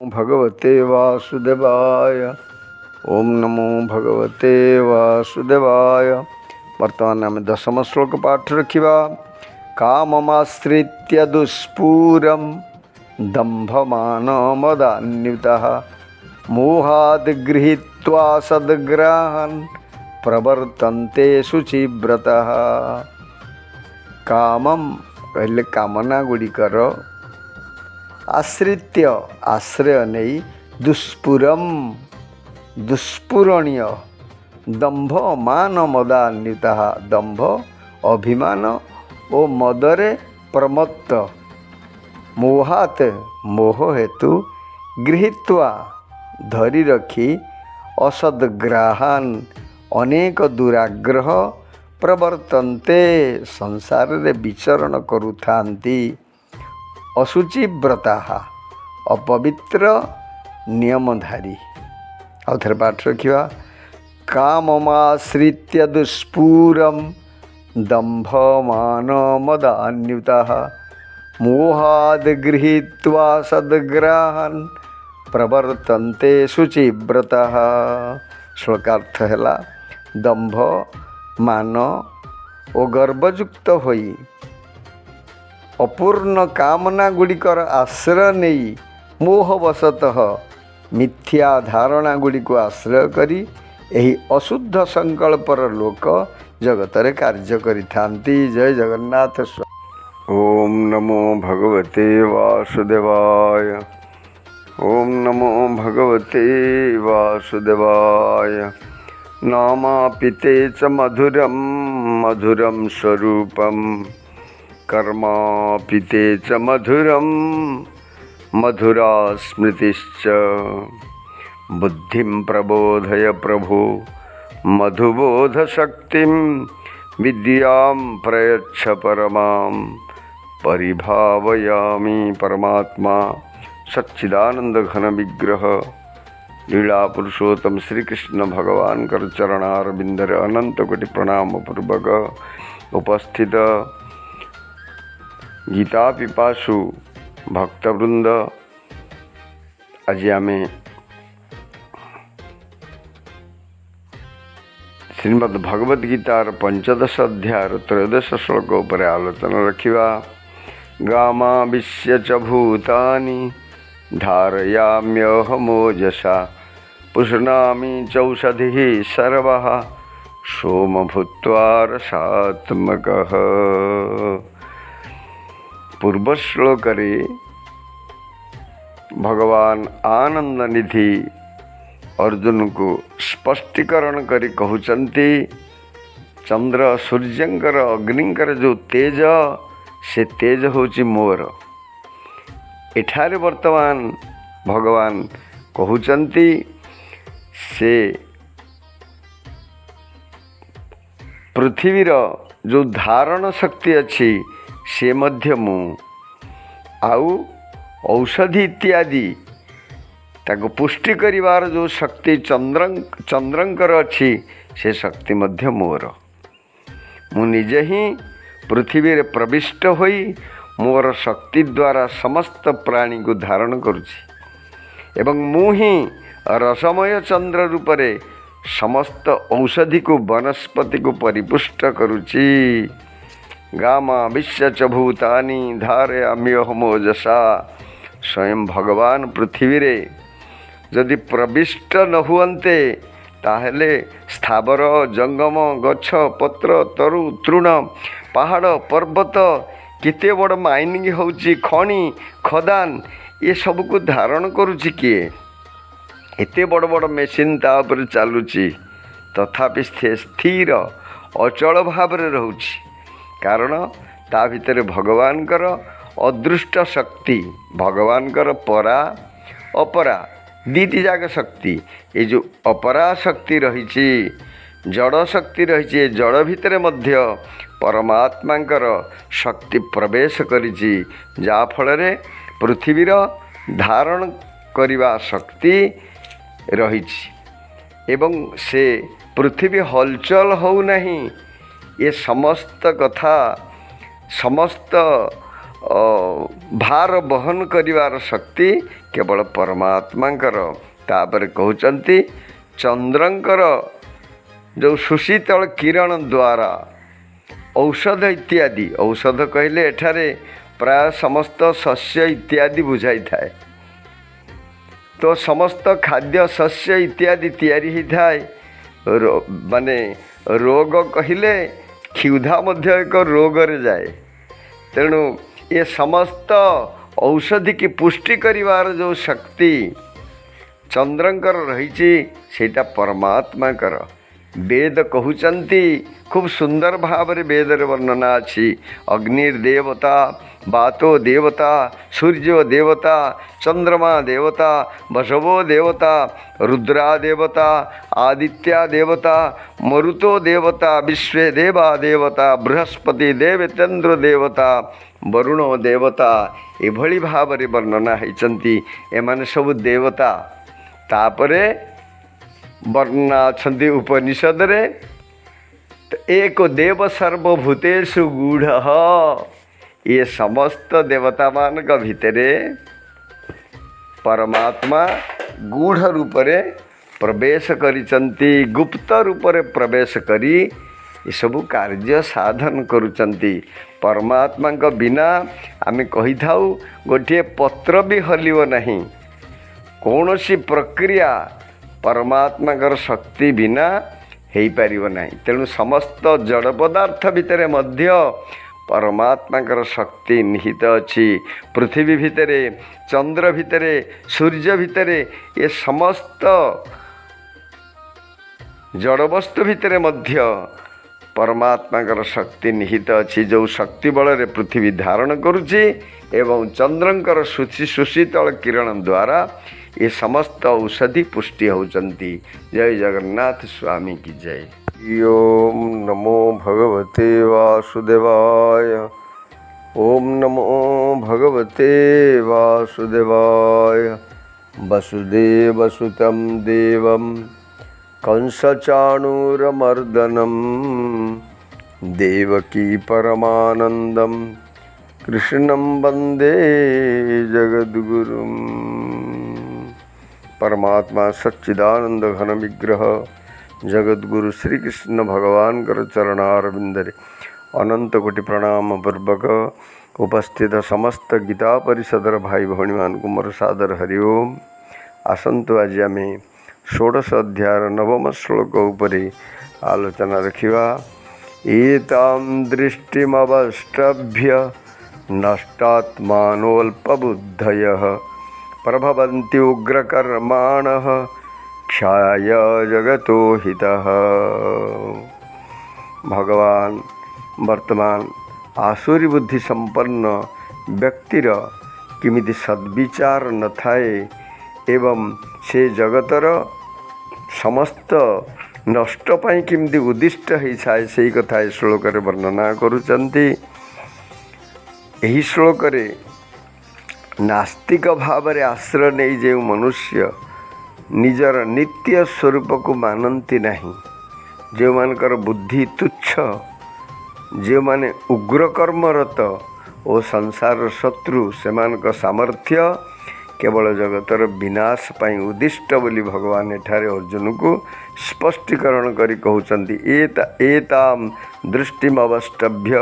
भगवते वासुदेवाय। ओम नमो भगवते वासुदेवाय। वर्तमान आम दशम श्लोक पाठ रखा। काममाश्रित्य दुष्पूरं दंभमान मदान्वितः मोहाद् गृहीत्वा सद्ग्राहान् प्रवर्तन्ते शुचिव्रतः। कामम कहले कामना गुड़िकर आश्रित्य आश्रय नहीं दुष्पुरम दुष्पूरणीय दंभ मान मदान्विता दंभ अभिमान ओ मदरे प्रमत्त मोहात मोह हेतु गृहीत्वा धरी रखी असद्ग्राहान अनेक दुराग्रह प्रवर्तन्ते संसार रे विचरण करुथांती अशुचिव्रता अपवित्र नियमधारी। आउ थे पाठ रखा। काममाश्रित्य दुष्पूरं दंभमान मदान्वितः मोहाद् गृहीत्वा सद्ग्राहान् प्रवर्तन्ते शुचिव्रतः। श्लोकार्थ है दंभ मान ओ गर्वयुक्त होई अपूर्ण कामना गुड़िकर आश्रय नहीं मोहवशतः मिथ्या धारणा गुड़ी को आश्रय करी यही अशुद्ध संकल्पर लोक जगत कार्य करिथांती। जय जगन्नाथ स्वामी। ओम नमो भगवते वासुदेवाय। ओम नमो भगवते वासुदेवाय। नामापिते च मधुरं मधुरं स्वरूपम् कर्मापिते च मधुरं मधुरा स्मृतिश्च बुद्धिं प्रबोधय प्रभो मधुबोधशक्तिं विद्यां प्रयच्छ परमां परिभावयामि। परमात्मा सच्चिदानंद घन विग्रह लीला पुरुषोत्तम श्री कृष्ण भगवान कर चरणारविंदर अनंत कोटि प्रणाम पूर्वक उपस्थित गीता पिपासु भक्तवृंद आज आम श्रीमद् भगवद गीतार पंचदश अध्याय त्रयोदश श्लोक उपर आलोचना रखा। गामाविश्य च भूतानि धारयाम्यहमोजसा पुष्णामि चौषधिः सर्वः सोम भूत्वा रसात्मकः। पूर्व श्लोक भगवान आनंद निधि अर्जुन को स्पष्टीकरण करी कहउचंती चंद्र सूर्यंकर अग्निंकर जो तेज से तेज होची मोर। एठारे वर्तमान भगवान कहउचंती से पृथ्वीर जो धारण शक्ति अच्छी से मध्य मु आउ औषधि इत्यादि ताको पुष्टि करिवार जो शक्ति चंद्रंकर अच्छी से शक्ति मध्य मोर। मु निजे ही पृथ्वी रे प्रविष्ट होई मोर शक्ति द्वारा समस्त प्राणी को धारण करुछि एवं मु ही रसमय चंद्र रूपरे समस्त औषधि को वनस्पति को परिपुष्ट करुछि। गामा विश्व च भूतानि धारयाम्यहमोजसा। स्वयं भगवान पृथ्वी रे यदि प्रविष्ट न हुअन्ते ताहेले स्थावर जंगम गछ पत्र तरु तृण पहाड़ पर्वत केते बड़ माइनिंग होउची खଣି खदान ये सब को धारण करुची किए। एते बड़ बड़ मेसीन ता ऊपर चलुची तथापि स्थिर अचल भाव रे रहउची कारण ता भितर भगवान कर अदृष्ट शक्ति भगवान कर परा अपरा दीटी जाक शक्ति ये जो अपरा शक्ति रही जड़ शक्ति रही जड़ भितर मध्य परमात्मा शक्ति प्रवेश करिछि जा फल पृथ्वीर धारण करिवा शक्ति रही एवं से पृथ्वी हलचल हो नहीं ये समस्त कथा समस्त ଭାର ବହନ କରିବାର ଶକ୍ତି କେବଳ ପରମାତ୍ମାଙ୍କର। ତାପରେ କହୁଛନ୍ତି ଚନ୍ଦ୍ରଙ୍କର ଯେଉଁ ସୁଶୀତଳ କିରଣ ଦ୍ୱାରା ଔଷଧ ଇତ୍ୟାଦି, ଔଷଧ କହିଲେ ଏଠାରେ ପ୍ରାୟ ସମସ୍ତ ଶସ୍ୟ ଇତ୍ୟାଦି ବୁଝାଇଥାଏ। ତ ସମସ୍ତ ଖାଦ୍ୟ ଶସ୍ୟ ଇତ୍ୟାଦି ତିଆରି ହୋଇଥାଏ। ମାନେ ରୋଗ କହିଲେ କ୍ଷୁଧା ମଧ୍ୟ ଏକ ରୋଗରେ ଯାଏ। ତେଣୁ ଏ ସମସ୍ତ ଔଷଧିକି ପୁଷ୍ଟି କରିବାର ଯେଉଁ ଶକ୍ତି ଚନ୍ଦ୍ରଙ୍କର ରହିଛି ସେଇଟା ପରମାତ୍ମାଙ୍କର। ବେଦ କହୁଛନ୍ତି, ଖୁବ୍ ସୁନ୍ଦର ଭାବରେ ବେଦରେ ବର୍ଣ୍ଣନା ଅଛି। ଅଗ୍ନିର୍ ଦେବତା, ବାତୋ ଦେବତା, ସୂର୍ଯ୍ୟ ଦେବତା, ଚନ୍ଦ୍ରମା ଦେବତା, ବସବୋ ଦେବତା, ରୁଦ୍ରା ଦେବତା, ଆଦିତ୍ୟା ଦେବତା, ମରୁତୋ ଦେବତା, ବିଶ୍ୱେ ଦେବା ଦେବତା, ବୃହସ୍ପତି ଦେବତେନ୍ଦ୍ର ଦେବତା, ବରୁଣ ଦେବତା, ଏଭଳି ଭାବରେ ବର୍ଣ୍ଣନା ହୋଇଛନ୍ତି। ଏମାନେ ସବୁ ଦେବତା। ତାପରେ ବର୍ଣ୍ଣନା ଅଛନ୍ତି ଉପନିଷଦରେ, ଏକ ଦେବ ସର୍ବଭୂତେଷୁ ଗୂଢ଼। ଏ ସମସ୍ତ ଦେବତାମାନଙ୍କ ଭିତରେ ପରମାତ୍ମା ଗୂଢ଼ ରୂପରେ ପ୍ରବେଶ କରିଛନ୍ତି, ଗୁପ୍ତ ରୂପରେ ପ୍ରବେଶ କରି ଏସବୁ କାର୍ଯ୍ୟ ସାଧନ କରୁଛନ୍ତି। ପରମାତ୍ମାଙ୍କ ବିନା ଆମେ କହିଥାଉ ଗୋଟିଏ ପତ୍ର ବି ହଲିବ ନାହିଁ। କୌଣସି ପ୍ରକ୍ରିୟା ପରମାତ୍ମାଙ୍କର ଶକ୍ତି ବିନା ହେଇପାରିବ ନାହିଁ। ତେଣୁ ସମସ୍ତ ଜଡ଼ ପଦାର୍ଥ ଭିତରେ ମଧ୍ୟ ପରମାତ୍ମାଙ୍କର ଶକ୍ତି ନିହିତ ଅଛି। ପୃଥିବୀ ଭିତରେ, ଚନ୍ଦ୍ର ଭିତରେ, ସୂର୍ଯ୍ୟ ଭିତରେ, ଏ ସମସ୍ତ ଜଡ଼ବସ୍ତୁ ଭିତରେ ମଧ୍ୟ ପରମାତ୍ମାଙ୍କର ଶକ୍ତି ନିହିତ ଅଛି, ଯେଉଁ ଶକ୍ତି ବଳରେ ପୃଥିବୀ ଧାରଣ କରୁଛି ଏବଂ ଚନ୍ଦ୍ରଙ୍କର ସୁଶୀତଳ କିରଣ ଦ୍ୱାରା ଏ ସମସ୍ତ ଔଷଧି ପୁଷ୍ଟି ହେଉଛନ୍ତି। ଜୟ ଜଗନ୍ନାଥ ସ୍ୱାମୀ କି ଜୟ। ଓମ୍ ନମୋ ଭଗବତେ ବାସୁଦେବାୟ। ଓମ୍ ନମୋ ଭଗବତେ ବାସୁଦେବାୟ। ବସୁଦେବସୁତଂ ଦେବଂ कंसचाणूरमर्दनं देवकी परमानन्दं कृष्णं वन्दे जगद्गुरुं। परमात्मा सच्चिदानंद घन विग्रह जगद्गुरु श्री कृष्ण भगवान चरणारविंदरे अनंत कोटि प्रणाम पूर्वक उपस्थित समस्त गीता परिषदर भाई भौणी मान मोर सादर हरिओम। आसतु आज आम 16 अध्याय 9 श्लोक उपरे आलोचना रखिवा। एतां दृष्टिमवष्टभ्य नष्टात्मानोऽल्पबुद्धयः प्रभवन्ति उग्रकर्माणः क्षाय जगतो हितः। भगवान वर्तमान आसुरी बुद्धि संपन्न व्यक्तिर किमिति सद्विचार न थाए एवं से जगतर समस्त नष्ट पाई किमिति उद्दिष्ट हो थाए से कथा श्लोक वर्णना करुचंती। एही श्लोक नास्तिक भाव आश्रय नहीं जो मनुष्य निजर नित्य स्वरूप को मानती नहीं, जो मानकर बुद्धि तुच्छ, जो माने उग्र कर्मरत और संसार शत्रु सेमानक सामर्थ्य केवल जगतर विनाश पाई उद्दिष्ट बोली भगवान एठारे अर्जुन को स्पष्टीकरण करी कहउचंती। एताम दृष्टिमवष्टभ्य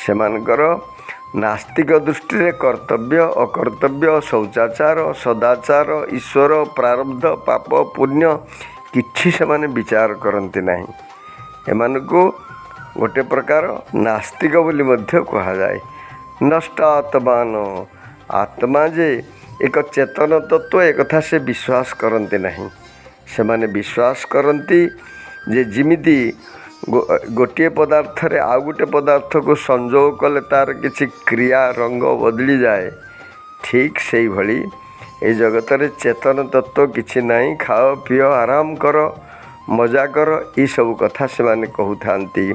सेमानकर नास्तिक दृष्टि रे कर्तव्य अकर्तव्य शौचाचार सदाचार ईश्वर प्रारब्ध पाप पुण्य किछि सेमाने विचार करती नहीं। एमानकु गोटे प्रकार नास्तिक बोली मध्य कहा जाए। नष्ट आत्मान आत्मा जे एक चेतन तत्व एक कथा से विश्वास करते नहीं। से माने विश्वास करती जे जिमिति गोटे पदार्थ रे आउ गोटे पदार्थ को संजोग कले तार किसी क्रिया रंग बदली जाए, ठीक से भली ए जगत रे चेतन तत्व किछि नहीं। खाओ पिओ आराम कर मजा कर ये सब कथा से माने कहू थांती।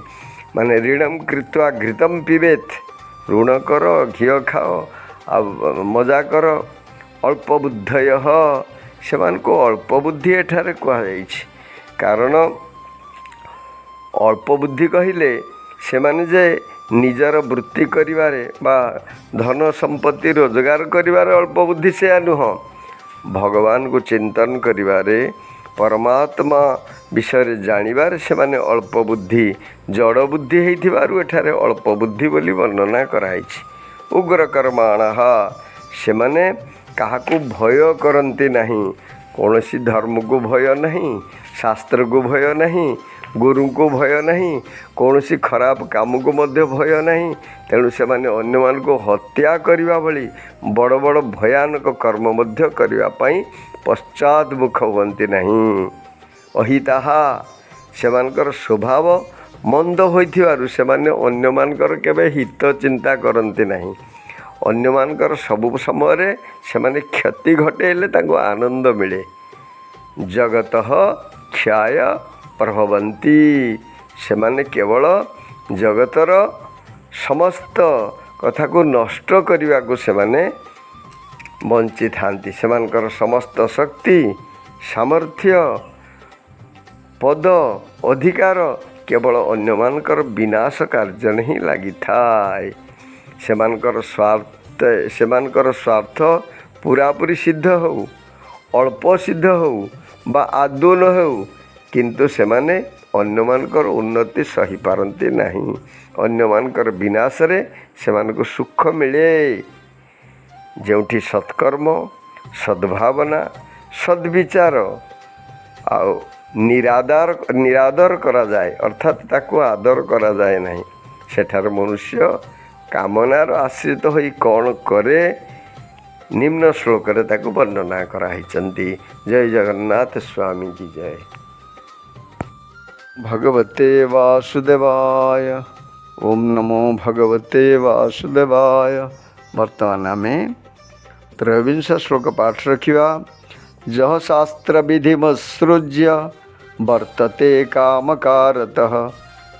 माने ऋणम कृत्वा घृतम पिबेत, ऋण कर घी खाओ आ मजा कर। अल्प बुद्धय से को अल्प बुद्धि एठारे कहुई, कारण अल्प बुद्धि कहले से माने जे ନିଜର ବୃତ୍ତି କରିବାରେ ବା ଧନ ସମ୍ପତ୍ତି ରୋଜଗାର କରିବାରେ ଅଳ୍ପ ବୁଦ୍ଧି ସେୟା ନୁହଁ। ଭଗବାନଙ୍କୁ ଚିନ୍ତନ କରିବାରେ, ପରମାତ୍ମା ବିଷୟରେ ଜାଣିବାରେ ସେମାନେ ଅଳ୍ପ ବୁଦ୍ଧି, ଜଡ଼ ବୁଦ୍ଧି ହେଇଥିବାରୁ ଏଠାରେ ଅଳ୍ପ ବୁଦ୍ଧି ବୋଲି ବର୍ଣ୍ଣନା କରାହେଇଛି। ଉଗ୍ର କର୍ମାଣଃ, ସେମାନେ କାହାକୁ ଭୟ କରନ୍ତି ନାହିଁ। କୌଣସି ଧର୍ମକୁ ଭୟ ନାହିଁ, ଶାସ୍ତ୍ରକୁ ଭୟ ନାହିଁ, ଗୁରୁଙ୍କୁ ଭୟ ନାହିଁ, କୌଣସି ଖରାପ କାମକୁ ମଧ୍ୟ ଭୟ ନାହିଁ। ତେଣୁ ସେମାନେ ଅନ୍ୟମାନଙ୍କୁ ହତ୍ୟା କରିବା ଭଳି ବଡ଼ ବଡ଼ ଭୟାନକ କର୍ମ ମଧ୍ୟ କରିବା ପାଇଁ ପଶ୍ଚାଦମୁଖ ହୁଅନ୍ତି ନାହିଁ। ଅହିତାହା, ସେମାନଙ୍କର ସ୍ୱଭାବ ମନ୍ଦ ହୋଇଥିବାରୁ ସେମାନେ ଅନ୍ୟମାନଙ୍କର କେବେ ହିତ ଚିନ୍ତା କରନ୍ତି ନାହିଁ। ଅନ୍ୟମାନଙ୍କର ସବୁ ସମୟରେ ସେମାନେ କ୍ଷତି ଘଟେଇଲେ ତାଙ୍କୁ ଆନନ୍ଦ ମିଳେ। ଜଗତଃ କ୍ଷୟ ପ୍ରଭବନ୍ତି, ସେମାନେ କେବଳ ଜଗତର ସମସ୍ତ କଥାକୁ ନଷ୍ଟ କରିବାକୁ ସେମାନେ ବଞ୍ଚିଥାନ୍ତି। ସେମାନଙ୍କର ସମସ୍ତ ଶକ୍ତି, ସାମର୍ଥ୍ୟ, ପଦ, ଅଧିକାର କେବଳ ଅନ୍ୟମାନଙ୍କର ବିନାଶ କାର୍ଯ୍ୟରେ ହିଁ ଲାଗିଥାଏ। ସେମାନଙ୍କର ସ୍ୱାର୍ଥ ପୁରାପୁରି ସିଦ୍ଧ ହେଉ, ଅଳ୍ପ ସିଦ୍ଧ ହେଉ ବା ଆଦୌ ନ ହେଉ, କିନ୍ତୁ ସେମାନେ ଅନ୍ୟମାନଙ୍କର ଉନ୍ନତି ସହିପାରନ୍ତି ନାହିଁ। ଅନ୍ୟମାନଙ୍କର ବିନାଶରେ ସେମାନଙ୍କୁ ସୁଖ ମିଳେ। ଯେଉଁଠି ସତ୍କର୍ମ, ସଦ୍ଭାବନା, ସଦ୍ବିଚାର ଆଉ ନିରାଦର କରାଯାଏ, ଅର୍ଥାତ୍ ତାକୁ ଆଦର କରାଯାଏ ନାହିଁ, ସେଠାରେ ମନୁଷ୍ୟ କାମନାର ଆଶ୍ରିତ ହୋଇ କ'ଣ କରେ, ନିମ୍ନ ଶ୍ଲୋକରେ ତାକୁ ବର୍ଣ୍ଣନା କରାହେଇଛନ୍ତି। ଜୟ ଜଗନ୍ନାଥ ସ୍ୱାମୀ କି ଜୟ। ଭଗବତେ ବାସୁଦେବାୟ। ଓମ୍ ନମୋ ଭଗବତେ ବାସୁଦେବାୟ। ବର୍ତ୍ତମାନ ଆମେ ତ୍ରୟୋବିଂଶ ଶ୍ଲୋକ ପାଠ ରଖିବା। ଯଃ ଶାସ୍ତ୍ର ବିଧିମସୃଜ୍ୟ ବର୍ତ୍ତତେ କାମକାରତଃ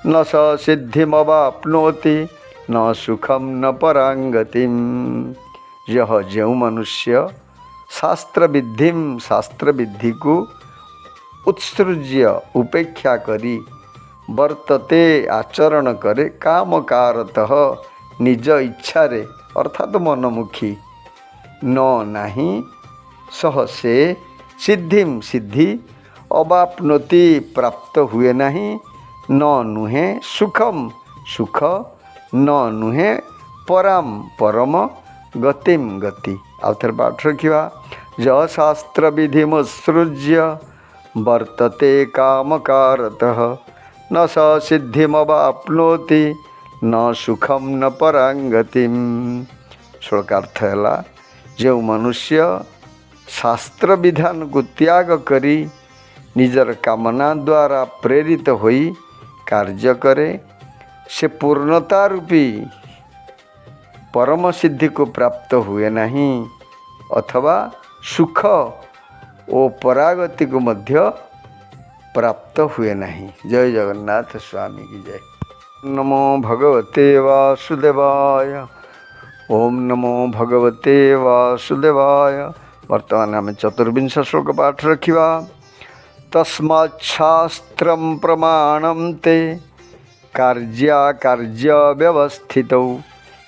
ନ ସ ସିଦ୍ଧିମବାପ୍ନୋତି ନ ସୁଖମ୍ ନ ପରାଙ୍ଗତିମ୍। ଯଃ, ଯେଉଁ ମନୁଷ୍ୟ ଶାସ୍ତ୍ର ବିଧିକୁ ଉତ୍ସୃଜ୍ୟ ଉପେକ୍ଷା କରି ବର୍ତ୍ତତେ ଆଚରଣ କରେ, କାମକାରତଃ ନିଜ ଇଚ୍ଛାରେ ଅର୍ଥାତ୍ ମନମୁଖୀ, ନ ନାହିଁ ସହ ସେ ସିଦ୍ଧି ଅବାପ୍ନୋତି ପ୍ରାପ୍ତ ହୁଏ ନାହିଁ, ନ ନୁହେଁ ସୁଖମ୍ ସୁଖ, ନ ନୁହେଁ ପରମ ଗତି। ଆଉ ଥରେ ପାଠ ରଖିବା। ଯଃ ଶାସ୍ତ୍ର ବିଧିମସୃଜ୍ୟ ବର୍ତ୍ତତେ କାମକାରତଃ ନ ସ ସିଦ୍ଧିମବାପ୍ନୋତି ନ ସୁଖମ୍ ନ ପରାଙ୍ଗତିମ୍। ଶ୍ଲୋକାର୍ଥ ହେଲା, ଯେଉଁ ମନୁଷ୍ୟ ଶାସ୍ତ୍ର ବିଧାନକୁ ତ୍ୟାଗ କରି ନିଜର କାମନା ଦ୍ୱାରା ପ୍ରେରିତ ହୋଇ କାର୍ଯ୍ୟ କରେ, ସେ ପୂର୍ଣ୍ଣତା ରୂପୀ ପରମ ସିଦ୍ଧିକୁ ପ୍ରାପ୍ତ ହୁଏ ନାହିଁ, ଅଥବା ସୁଖ ଓ ପରାଗତିକୁ ମଧ୍ୟ ପ୍ରାପ୍ତ ହୁଏ ନାହିଁ। ଜୟ ଜଗନ୍ନାଥ ସ୍ୱାମୀ କି ଜୟ। ନମୋ ଭଗବତେ ବାସୁଦେବାୟ। ଓମ୍ ନମୋ ଭଗବତେ ବାସୁଦେବାୟ। ବର୍ତ୍ତମାନ ଆମେ ଚତୁର୍ବିଂଶ ଶ୍ଲୋକ ପାଠ ରଖିବା। ତସ୍ମାତ୍ ଶାସ୍ତ୍ରଂ ପ୍ରମାଣଂ ତେ କାର୍ଯ୍ୟ ବ୍ୟବସ୍ଥିତୌ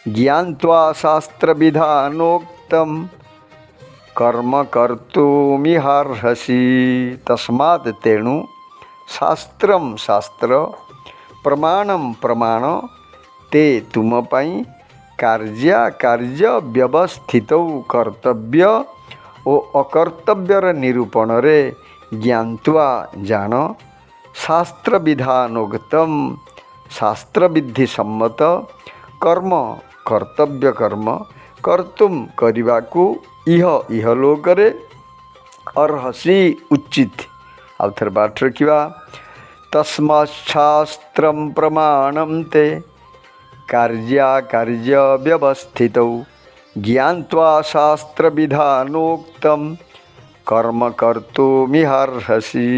ଜ୍ଞାତ୍ୱା ଶାସ୍ତ୍ର ବିଧାନୋକ୍ତଂ କର୍ମ କର୍ତ୍ତୁମିହାର୍ହସି। ତସ୍ମାତ୍, ତେଣୁ, ଶାସ୍ତ୍ର ପ୍ରମାଣ ତେ ତୁମ ପାଇଁ, କାର୍ଯ୍ୟ ବ୍ୟବସ୍ଥିତୌ କର୍ତ୍ତବ୍ୟ ଓ ଅକର୍ତ୍ତବ୍ୟର ନିରୂପଣରେ, ଜ୍ଞାତ୍ୱା ଜାଣ, ଶାସ୍ତ୍ର ବିଧାନୋକ୍ତମ୍ ଶାସ୍ତ୍ରବିଧି ସମ୍ମତ, କର୍ତ୍ତବ୍ୟ କର୍ମ, କର୍ତ୍ତୁମ୍ କରିବାକୁ, ଇହଲୋକରେ, ଅର୍ହସି ଉଚିତ। ଆଉ ଥରେ ପାଠ ରଖିବା। ତସ୍ମାତ୍ ଶାସ୍ତ୍ରଂ ପ୍ରମାଣଂ ତେ କାର୍ଯ୍ୟ ବ୍ୟବସ୍ଥିତୌ ଜ୍ଞାତ୍ୱା ଶାସ୍ତ୍ର ବିଧାନୋକ୍ତଂ କର୍ମ କର୍ତ୍ତୁମିହାର୍ହସି।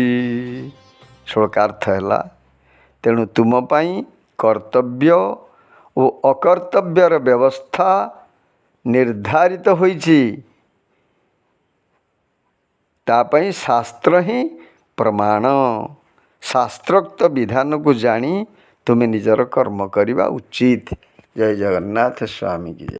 ଶ୍ଲୋକାର୍ଥ ହେଲା, ତେଣୁ ତୁମ ପାଇଁ କର୍ତ୍ତବ୍ୟ ଓ ଅକର୍ତ୍ତବ୍ୟର ବ୍ୟବସ୍ଥା ନିର୍ଦ୍ଧାରିତ ହୋଇଛି। ତା ପାଇଁ ଶାସ୍ତ୍ର ହିଁ ପ୍ରମାଣ। ଶାସ୍ତ୍ରୋକ୍ତ ବିଧାନକୁ ଜାଣି तुम निजर कर्म करवा उचित। जय जगन्नाथ स्वामी की जय।